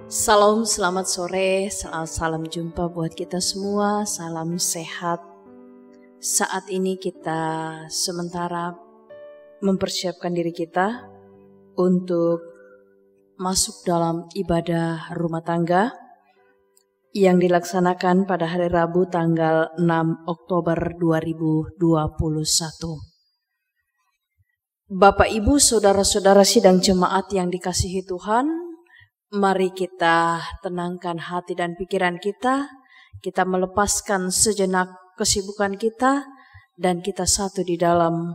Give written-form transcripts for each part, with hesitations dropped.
Salam, selamat sore, salam jumpa buat kita semua, salam sehat. Saat ini kita sementara mempersiapkan diri kita untuk masuk dalam ibadah rumah tangga yang dilaksanakan pada hari Rabu tanggal 6 Oktober 2021. Bapak, Ibu, Saudara-saudara sidang jemaat yang dikasihi Tuhan, mari kita tenangkan hati dan pikiran kita melepaskan sejenak kesibukan kita, dan kita satu di dalam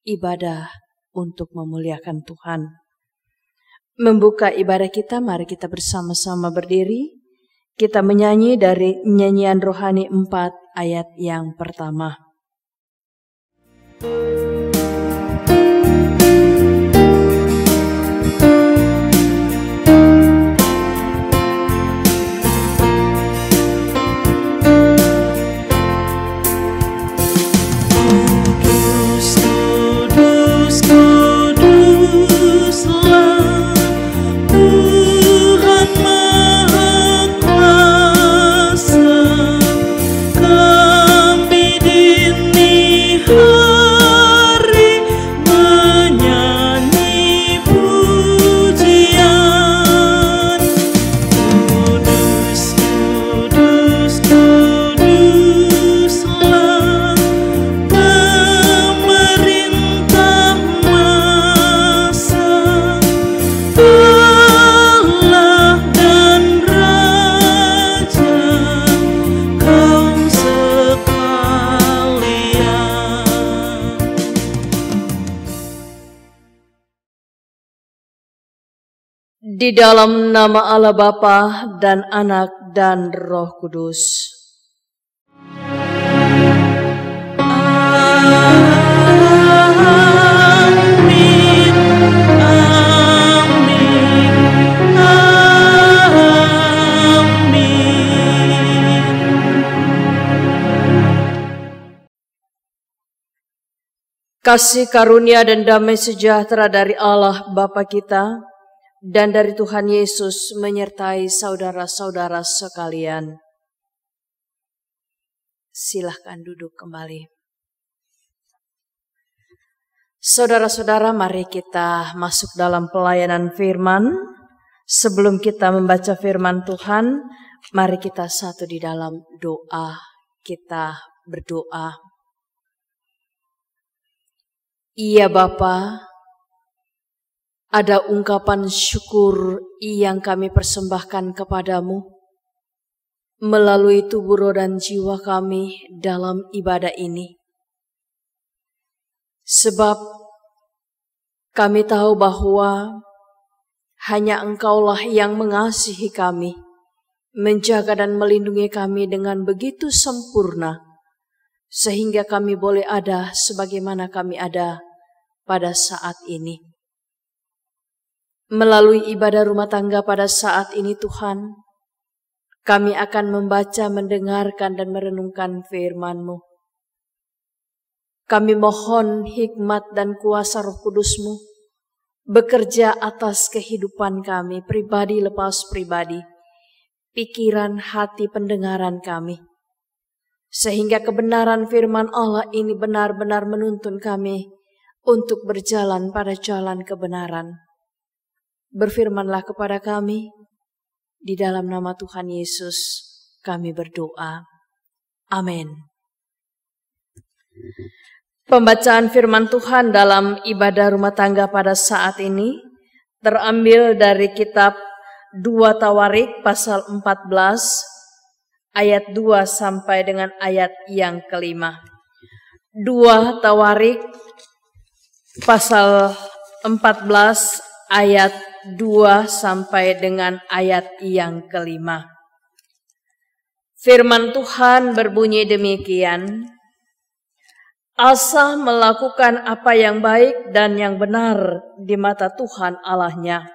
ibadah untuk memuliakan Tuhan. Membuka ibadah kita, mari kita bersama-sama berdiri, kita menyanyi dari nyanyian rohani 4 ayat yang pertama. Di dalam nama Allah Bapa dan Anak dan Roh Kudus. Amin. Amin. Amin. Kasih karunia dan damai sejahtera dari Allah Bapa kita dan dari Tuhan Yesus menyertai saudara-saudara sekalian. Silahkan duduk kembali. Saudara-saudara, mari kita masuk dalam pelayanan firman. Sebelum kita membaca firman Tuhan, mari kita satu di dalam doa. Kita berdoa. Iya Bapa, ada ungkapan syukur yang kami persembahkan kepadamu melalui tubuh roh dan jiwa kami dalam ibadah ini. Sebab kami tahu bahwa hanya Engkaulah yang mengasihi kami, menjaga dan melindungi kami dengan begitu sempurna, sehingga kami boleh ada sebagaimana kami ada pada saat ini. Melalui ibadah rumah tangga pada saat ini Tuhan, kami akan membaca, mendengarkan dan merenungkan firman-Mu. Kami mohon hikmat dan kuasa Roh Kudus-Mu bekerja atas kehidupan kami, pribadi lepas pribadi, pikiran, hati, pendengaran kami. Sehingga kebenaran firman Allah ini benar-benar menuntun kami untuk berjalan pada jalan kebenaran. Berfirmanlah kepada kami, di dalam nama Tuhan Yesus kami berdoa. Amin. Pembacaan firman Tuhan dalam ibadah rumah tangga pada saat ini terambil dari kitab 2 Tawarik pasal 14 ayat 2 sampai dengan ayat yang kelima. 2 Tawarik pasal 14 ayat 2 sampai dengan ayat yang kelima. Firman Tuhan berbunyi demikian. Asa melakukan apa yang baik dan yang benar di mata Tuhan Allahnya.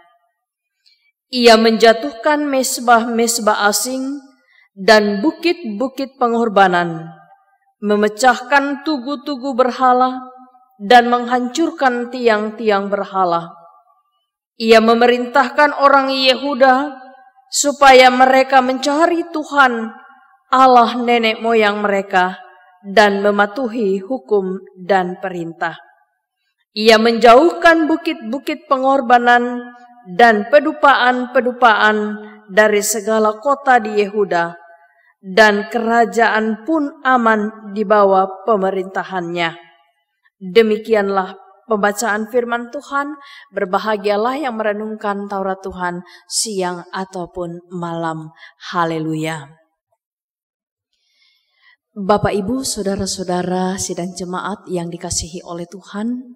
Ia menjatuhkan mesbah-mesbah asing dan bukit-bukit pengorbanan, memecahkan tugu-tugu berhala dan menghancurkan tiang-tiang berhala. Ia memerintahkan orang Yehuda supaya mereka mencari Tuhan Allah nenek moyang mereka dan mematuhi hukum dan perintah. Ia menjauhkan bukit-bukit pengorbanan dan pedupaan-pedupaan dari segala kota di Yehuda, dan kerajaan pun aman di bawah pemerintahannya. Demikianlah pembacaan firman Tuhan. Berbahagialah yang merenungkan Taurat Tuhan siang ataupun malam. Haleluya. Bapak, Ibu, saudara-saudara sidang jemaat yang dikasihi oleh Tuhan,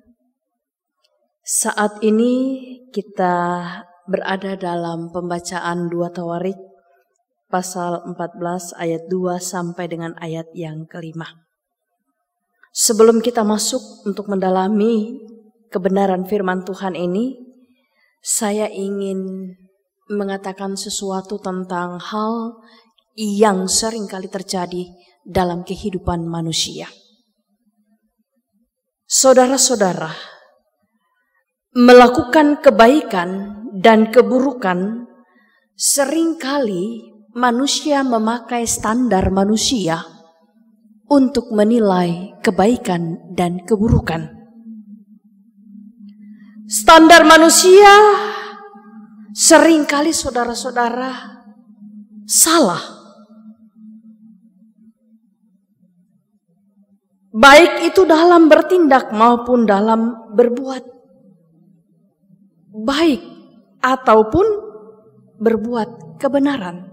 saat ini kita berada dalam pembacaan 2 Tawarik pasal 14 ayat 2 sampai dengan ayat yang kelima. Sebelum kita masuk untuk mendalami kebenaran firman Tuhan ini, saya ingin mengatakan sesuatu tentang hal yang sering kali terjadi dalam kehidupan manusia. Saudara-saudara, melakukan kebaikan dan keburukan seringkali manusia memakai standar manusia untuk menilai kebaikan dan keburukan. Standar manusia seringkali saudara-saudara salah. Baik itu dalam bertindak maupun dalam berbuat. Baik ataupun berbuat kebenaran.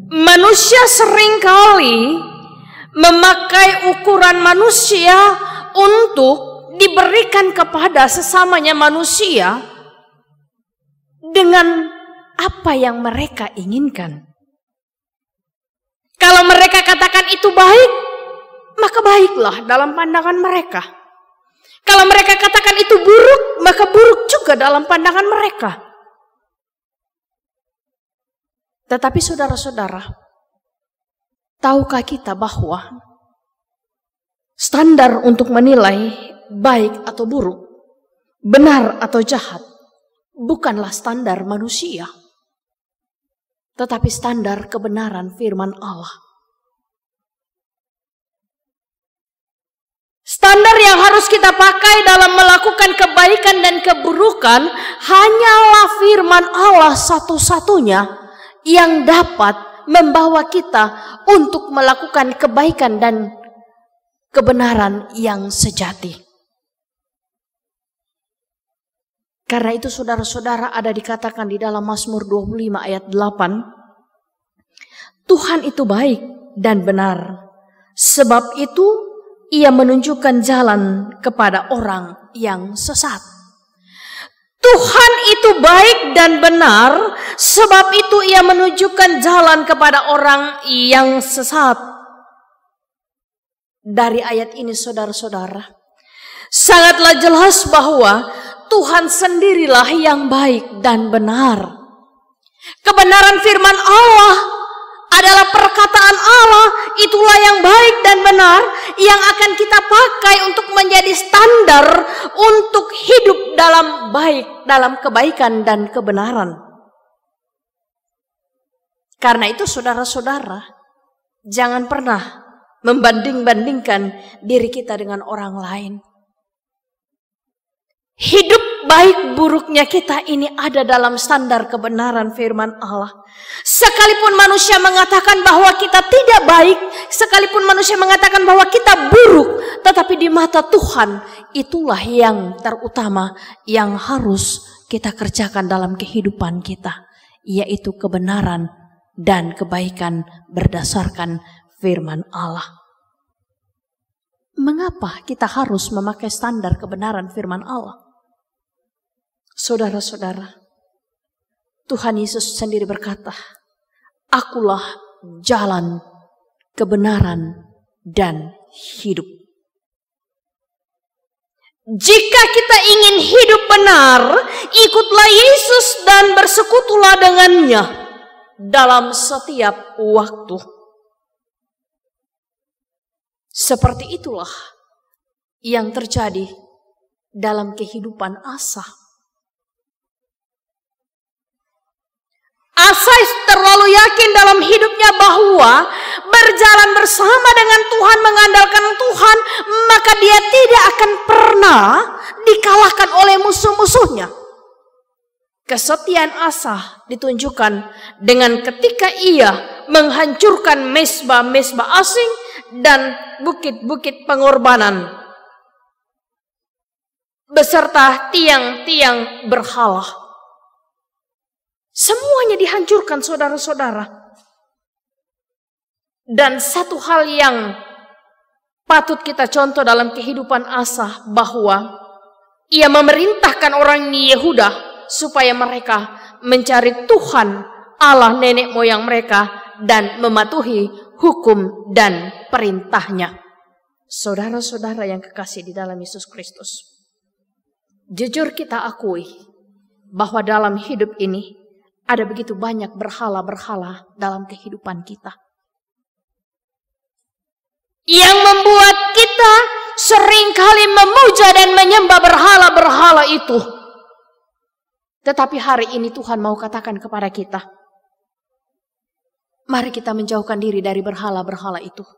Manusia seringkali memakai ukuran manusia untuk diberikan kepada sesamanya manusia dengan apa yang mereka inginkan. Kalau mereka katakan itu baik, maka baiklah dalam pandangan mereka. Kalau mereka katakan itu buruk, maka buruk juga dalam pandangan mereka. Tetapi saudara-saudara, tahukah kita bahwa standar untuk menilai baik atau buruk, benar atau jahat, bukanlah standar manusia, tetapi standar kebenaran firman Allah. Standar yang harus kita pakai dalam melakukan kebaikan dan keburukan hanyalah firman Allah satu-satunya yang dapat membawa kita untuk melakukan kebaikan dan kebenaran yang sejati. Karena itu saudara-saudara, ada dikatakan di dalam Mazmur 25 ayat 8, Tuhan itu baik dan benar, sebab itu Ia menunjukkan jalan kepada orang yang sesat. Tuhan itu baik dan benar, sebab itu Ia menunjukkan jalan kepada orang yang sesat. Dari ayat ini saudara-saudara, sangatlah jelas bahwa Tuhan sendirilah yang baik dan benar. Kebenaran firman Allah adalah perkataan Allah, itulah yang baik dan benar yang akan kita pakai untuk menjadi standar untuk hidup dalam baik, dalam kebaikan dan kebenaran. Karena itu saudara-saudara, jangan pernah membanding-bandingkan diri kita dengan orang lain. Hidup baik buruknya kita ini ada dalam standar kebenaran firman Allah. Sekalipun manusia mengatakan bahwa kita tidak baik, sekalipun manusia mengatakan bahwa kita buruk, tetapi di mata Tuhan itulah yang terutama yang harus kita kerjakan dalam kehidupan kita, yaitu kebenaran dan kebaikan berdasarkan firman Allah. Mengapa kita harus memakai standar kebenaran firman Allah? Saudara-saudara, Tuhan Yesus sendiri berkata, Akulah jalan, kebenaran, dan hidup. Jika kita ingin hidup benar, ikutlah Yesus dan bersekutulah dengannya dalam setiap waktu. Seperti itulah yang terjadi dalam kehidupan Asa. Asa terlalu yakin dalam hidupnya bahwa berjalan bersama dengan Tuhan, mengandalkan Tuhan, maka dia tidak akan pernah dikalahkan oleh musuh-musuhnya. Kesetiaan Asa ditunjukkan dengan ketika ia menghancurkan mezbah-mezbah asing dan bukit-bukit pengorbanan beserta tiang-tiang berhala. Semuanya dihancurkan, saudara-saudara. Dan satu hal yang patut kita contoh dalam kehidupan Asa, bahwa ia memerintahkan orang Yehuda supaya mereka mencari Tuhan Allah nenek moyang mereka dan mematuhi hukum dan perintahnya. Saudara-saudara yang kekasih di dalam Yesus Kristus, jujur kita akui bahwa dalam hidup ini ada begitu banyak berhala-berhala dalam kehidupan kita, yang membuat kita seringkali memuja dan menyembah berhala-berhala itu. Tetapi hari ini Tuhan mau katakan kepada kita, mari kita menjauhkan diri dari berhala-berhala itu.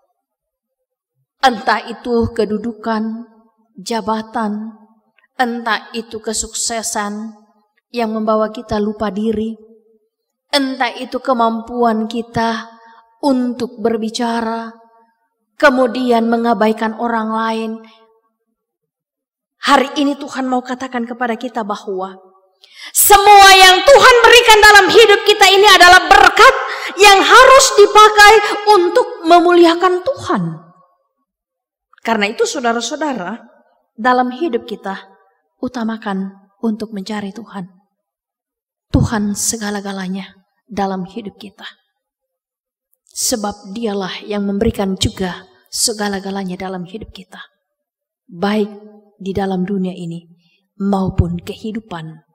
Entah itu kedudukan, jabatan, entah itu kesuksesan yang membawa kita lupa diri, entah itu kemampuan kita untuk berbicara, kemudian mengabaikan orang lain. Hari ini Tuhan mau katakan kepada kita bahwa semua yang Tuhan berikan dalam hidup kita ini adalah berkat yang harus dipakai untuk memuliakan Tuhan. Karena itu saudara-saudara, dalam hidup kita utamakan untuk mencari Tuhan. Tuhan segala-galanya dalam hidup kita. Sebab dialah yang memberikan juga segala-galanya dalam hidup kita. Baik di dalam dunia ini maupun kehidupan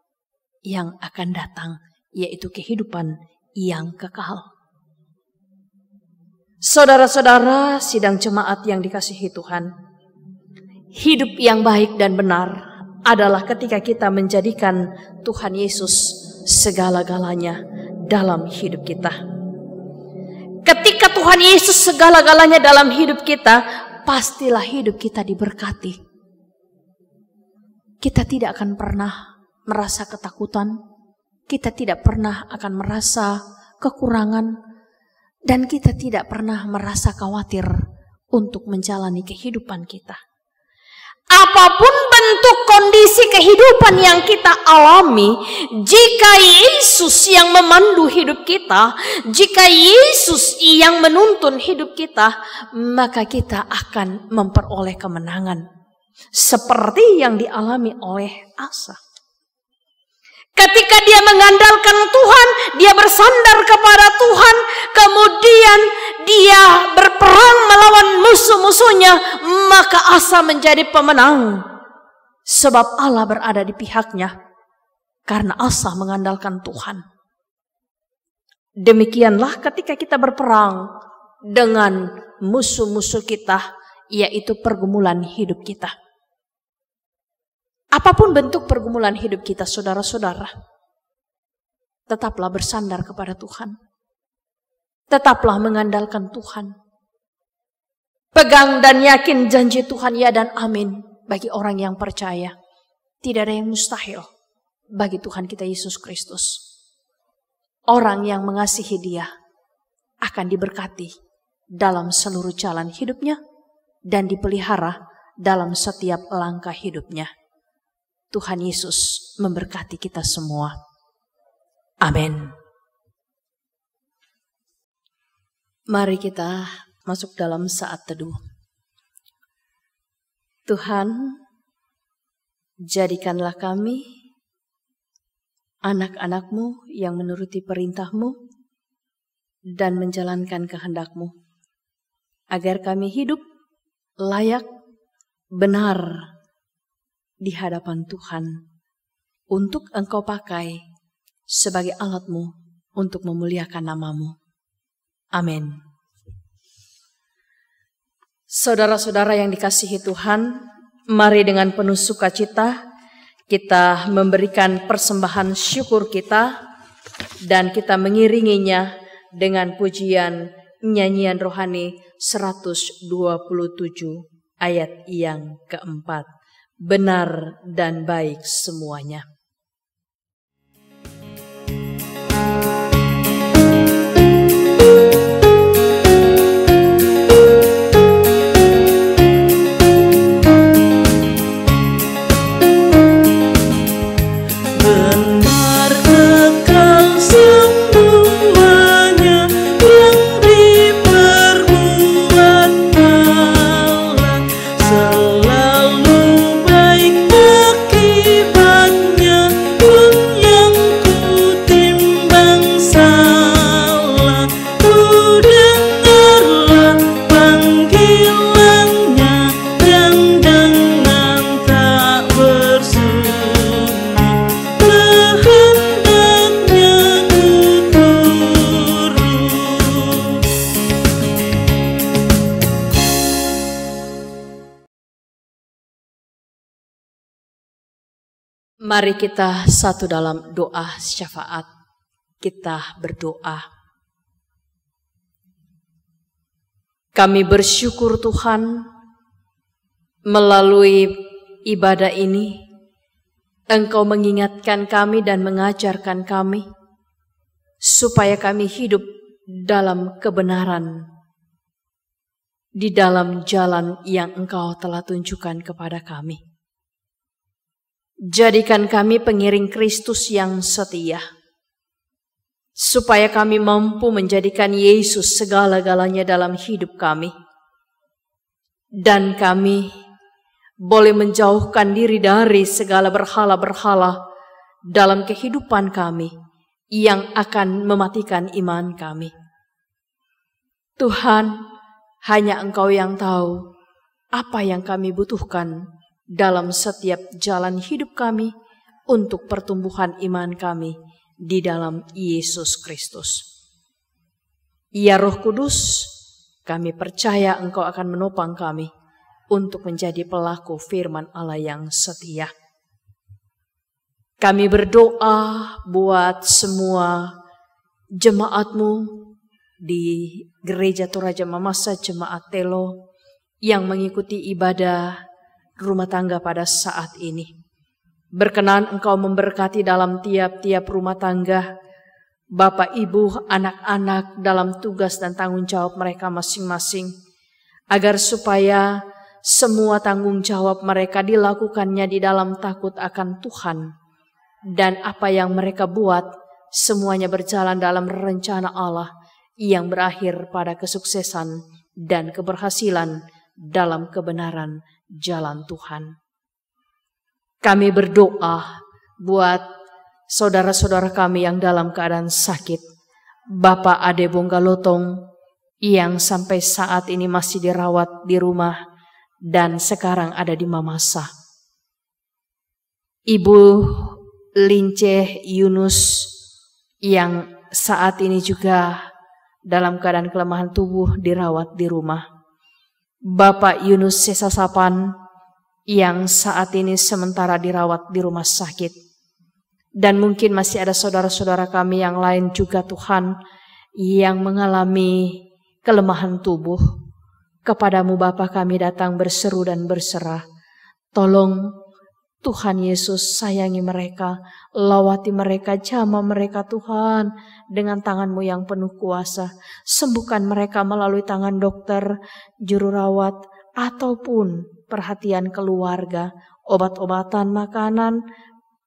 yang akan datang, yaitu kehidupan yang kekal. Saudara-saudara sidang jemaat yang dikasihi Tuhan, hidup yang baik dan benar adalah ketika kita menjadikan Tuhan Yesus segala-galanya dalam hidup kita. Ketika Tuhan Yesus segala-galanya dalam hidup kita, pastilah hidup kita diberkati. Kita tidak akan pernah merasa ketakutan, kita tidak pernah akan merasa kekurangan, dan kita tidak pernah merasa khawatir untuk menjalani kehidupan kita. Apapun bentuk kondisi kehidupan yang kita alami, jika Yesus yang memandu hidup kita, jika Yesus yang menuntun hidup kita, maka kita akan memperoleh kemenangan. Seperti yang dialami oleh Asa. Ketika dia mengandalkan Tuhan, dia bersandar kepada Tuhan, kemudian dia berperang melawan musuh-musuhnya, maka Asa menjadi pemenang. Sebab Allah berada di pihaknya, karena Asa mengandalkan Tuhan. Demikianlah ketika kita berperang dengan musuh-musuh kita, yaitu pergumulan hidup kita. Apapun bentuk pergumulan hidup kita, saudara-saudara, tetaplah bersandar kepada Tuhan. Tetaplah mengandalkan Tuhan. Pegang dan yakin janji Tuhan ya dan amin bagi orang yang percaya. Tidak ada yang mustahil bagi Tuhan kita Yesus Kristus. Orang yang mengasihi Dia akan diberkati dalam seluruh jalan hidupnya dan dipelihara dalam setiap langkah hidupnya. Tuhan Yesus memberkati kita semua. Amin. Mari kita masuk dalam saat teduh. Tuhan, jadikanlah kami anak-anak-Mu yang menuruti perintah-Mu dan menjalankan kehendak-Mu, agar kami hidup layak, benar di hadapan Tuhan, untuk Engkau pakai sebagai alat-Mu untuk memuliakan nama-Mu. Amin. Saudara-saudara yang dikasihi Tuhan, mari dengan penuh sukacita kita memberikan persembahan syukur kita Dan kita mengiringinya dengan pujian nyanyian rohani 127 ayat yang keempat. Benar dan baik semuanya. Mari kita satu dalam doa syafaat. Kita berdoa. Kami bersyukur Tuhan, melalui ibadah ini, Engkau mengingatkan kami dan mengajarkan kami, supaya kami hidup dalam kebenaran, di dalam jalan yang Engkau telah tunjukkan kepada kami. Jadikan kami pengiring Kristus yang setia, supaya kami mampu menjadikan Yesus segala-galanya dalam hidup kami. Dan kami boleh menjauhkan diri dari segala berhala-berhala dalam kehidupan kami yang akan mematikan iman kami. Tuhan, hanya Engkau yang tahu apa yang kami butuhkan dalam setiap jalan hidup kami untuk pertumbuhan iman kami di dalam Yesus Kristus. Ya Roh Kudus, kami percaya Engkau akan menopang kami untuk menjadi pelaku firman Allah yang setia. Kami berdoa buat semua jemaat-Mu di Gereja Toraja Mamasa Jemaat Telo yang mengikuti ibadah rumah tangga pada saat ini. Berkenan Engkau memberkati dalam tiap-tiap rumah tangga, Bapak, Ibu, anak-anak dalam tugas dan tanggung jawab mereka masing-masing, agar supaya semua tanggung jawab mereka dilakukannya di dalam takut akan Tuhan, dan apa yang mereka buat semuanya berjalan dalam rencana Allah yang berakhir pada kesuksesan dan keberhasilan dalam kebenaran jalan Tuhan. Kami berdoa buat saudara-saudara kami yang dalam keadaan sakit, Bapak Ade Bonggalotong yang sampai saat ini masih dirawat di rumah dan sekarang ada di Mamasa. Ibu Linceh Yunus yang saat ini juga dalam keadaan kelemahan tubuh dirawat di rumah. Bapak Yunus Sesasapan yang saat ini sementara dirawat di rumah sakit. Dan mungkin masih ada saudara-saudara kami yang lain juga Tuhan yang mengalami kelemahan tubuh. Kepadamu Bapa kami datang berseru dan berserah. Tolong Tuhan Yesus, sayangi mereka, lawati mereka, jamah mereka Tuhan dengan tangan-Mu yang penuh kuasa. Sembuhkan mereka melalui tangan dokter, juru rawat, ataupun perhatian keluarga, obat-obatan, makanan,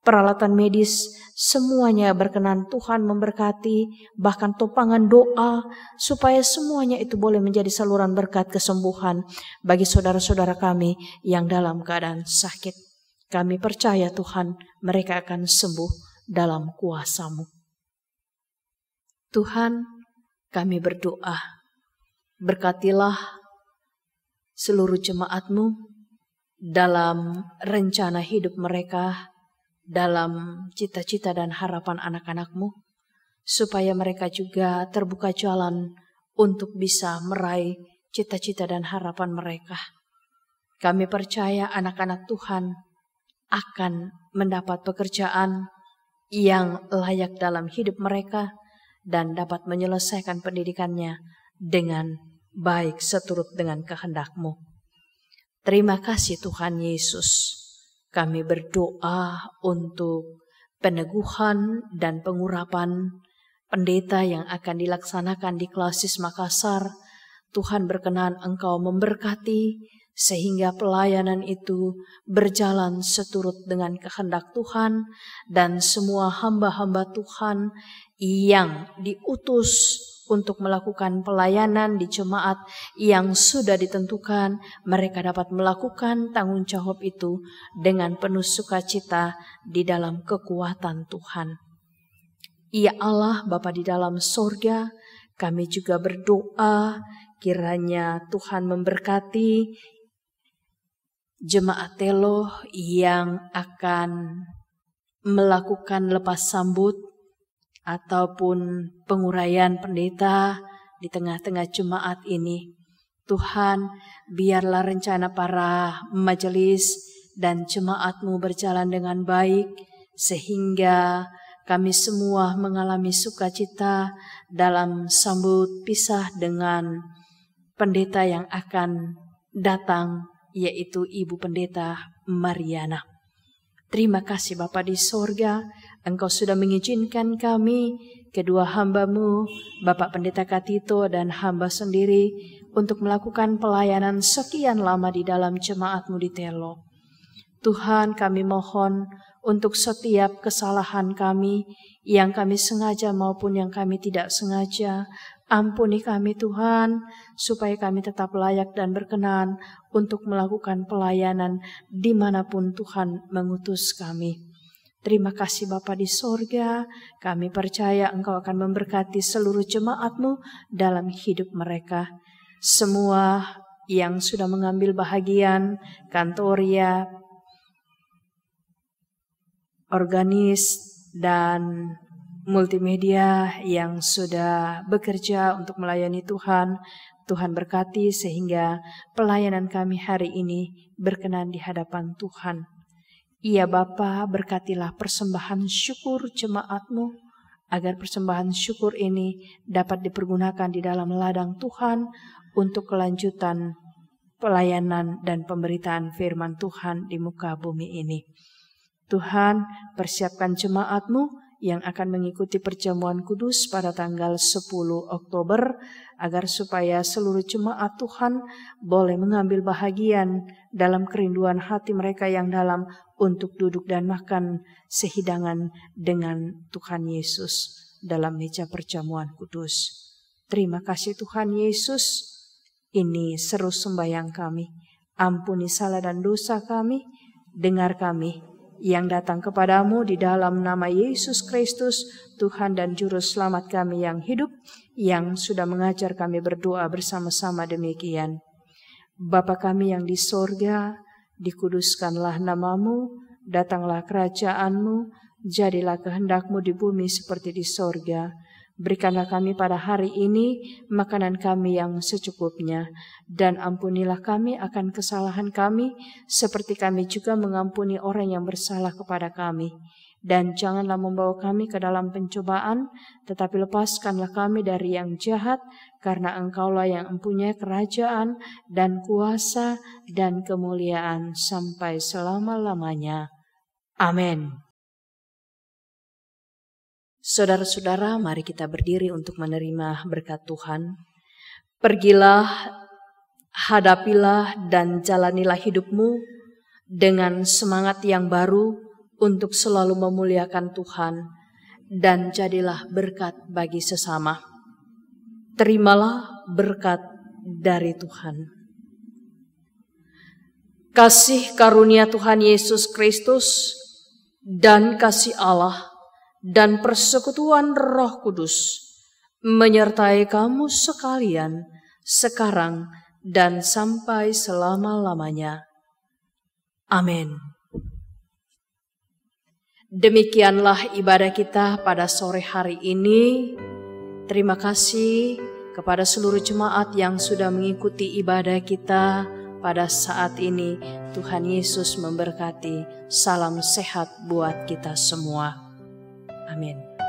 peralatan medis, semuanya berkenan Tuhan memberkati, bahkan topangan doa, supaya semuanya itu boleh menjadi saluran berkat kesembuhan bagi saudara-saudara kami yang dalam keadaan sakit. Kami percaya Tuhan, mereka akan sembuh dalam kuasa-Mu. Tuhan, kami berdoa, berkatilah seluruh jemaat-Mu dalam rencana hidup mereka, dalam cita-cita dan harapan anak-anak-Mu, supaya mereka juga terbuka jalan untuk bisa meraih cita-cita dan harapan mereka. Kami percaya anak-anak Tuhan akan mendapat pekerjaan, yang layak dalam hidup mereka dan dapat menyelesaikan pendidikannya dengan baik seturut dengan kehendak-Mu. Terima kasih Tuhan Yesus. Kami berdoa untuk peneguhan dan pengurapan pendeta yang akan dilaksanakan di Klasis Makassar. Tuhan berkenan Engkau memberkati sehingga pelayanan itu berjalan seturut dengan kehendak Tuhan, dan semua hamba-hamba Tuhan yang diutus untuk melakukan pelayanan di jemaat yang sudah ditentukan, mereka dapat melakukan tanggung jawab itu dengan penuh sukacita di dalam kekuatan Tuhan. Ya Allah, Bapa di dalam sorga, kami juga berdoa kiranya Tuhan memberkati jemaat Teloh yang akan melakukan lepas sambut ataupun penguraian pendeta di tengah-tengah jemaat ini. Tuhan, biarlah rencana para majelis dan jemaat-Mu berjalan dengan baik, sehingga kami semua mengalami sukacita dalam sambut pisah dengan pendeta yang akan datang, yaitu Ibu Pendeta Mariana. Terima kasih Bapa di sorga, Engkau sudah mengizinkan kami, kedua hamba-Mu, Bapak Pendeta Katito dan hamba sendiri, untuk melakukan pelayanan sekian lama di dalam jemaat-Mu di Teloh. Tuhan, kami mohon untuk setiap kesalahan kami, yang kami sengaja maupun yang kami tidak sengaja, ampuni kami Tuhan, supaya kami tetap layak dan berkenan untuk melakukan pelayanan dimanapun Tuhan mengutus kami. Terima kasih Bapa di sorga, kami percaya Engkau akan memberkati seluruh jemaat-Mu dalam hidup mereka. Semua yang sudah mengambil bahagian, kantoria, organis, dan multimedia yang sudah bekerja untuk melayani Tuhan, Tuhan berkati sehingga pelayanan kami hari ini berkenan di hadapan Tuhan. Ya Bapa, berkatilah persembahan syukur jemaat-Mu, agar persembahan syukur ini dapat dipergunakan di dalam ladang Tuhan untuk kelanjutan pelayanan dan pemberitaan firman Tuhan di muka bumi ini. Tuhan, persiapkan jemaat-Mu yang akan mengikuti perjamuan kudus pada tanggal 10 Oktober, agar supaya seluruh jemaat Tuhan boleh mengambil bahagian dalam kerinduan hati mereka yang dalam untuk duduk dan makan sehidangan dengan Tuhan Yesus dalam meja perjamuan kudus. Terima kasih Tuhan Yesus, ini seru sembahyang kami. Ampuni salah dan dosa kami, dengar kami yang datang kepadamu di dalam nama Yesus Kristus, Tuhan dan Juru Selamat kami yang hidup, yang sudah mengajar kami berdoa bersama-sama demikian. Bapa kami yang di sorga, dikuduskanlah namamu, datanglah kerajaan-Mu, jadilah kehendak-Mu di bumi seperti di sorga. Berikanlah kami pada hari ini makanan kami yang secukupnya, dan ampunilah kami akan kesalahan kami, seperti kami juga mengampuni orang yang bersalah kepada kami. Dan janganlah membawa kami ke dalam pencobaan, tetapi lepaskanlah kami dari yang jahat, karena Engkaulah yang mempunyai kerajaan dan kuasa dan kemuliaan sampai selama-lamanya. Amin. Saudara-saudara, mari kita berdiri untuk menerima berkat Tuhan. Pergilah, hadapilah dan jalanilah hidupmu dengan semangat yang baru untuk selalu memuliakan Tuhan, dan jadilah berkat bagi sesama. Terimalah berkat dari Tuhan. Kasih karunia Tuhan Yesus Kristus dan kasih Allah dan persekutuan Roh Kudus menyertai kamu sekalian sekarang dan sampai selama-lamanya. Amin. Demikianlah ibadah kita pada sore hari ini. Terima kasih kepada seluruh jemaat yang sudah mengikuti ibadah kita pada saat ini. Tuhan Yesus memberkati. Salam sehat buat kita semua. Amin.